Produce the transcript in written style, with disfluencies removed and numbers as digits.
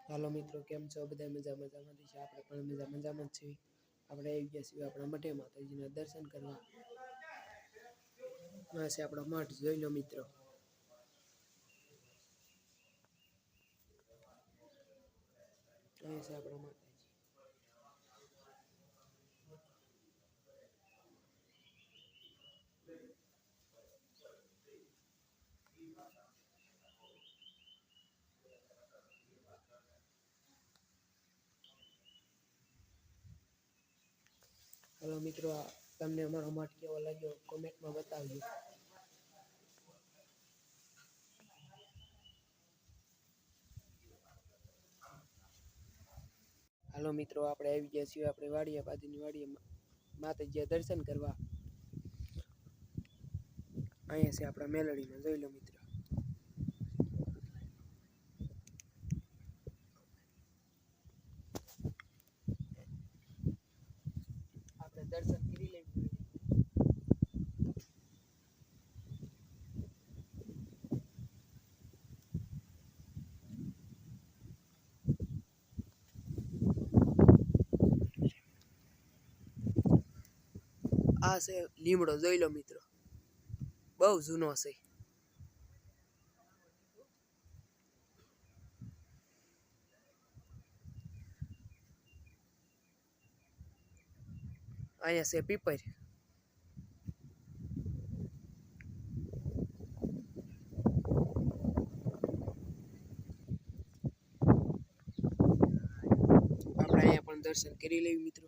હાલો મિત્રો, કેમ છો? બધા મજામાં છે. આપણે પણ મજામાં જ છીએ. આપણે આવી ગયા છીએ આપણા મઠે માતાજીના દર્શન કરવા. આ છે આપણો મઠ, જોઈ લો મિત્રો. અહીં છે આપણો માતાજી. હાલો મિત્રો, તમને અમારો મઠ કેવો લાગ્યો કોમેન્ટમાં બતાવજો. હાલો મિત્રો, આપણે આવી ગયા છીએ આપણે વાડીયા બાજુની વાડીએ માતાજીના દર્શન કરવા. અહીંયા છે આપણા મેલડીમાં, જોઈ લો મિત્રો. આપણે દર્શન કરી લઈએ. આ છે લીમડો, જોઈ લો મિત્રો, બહુ જૂનો છે. અહીંયા છે પીપર. આપણે અહીંયા પણ દર્શન કરી લેવી મિત્રો.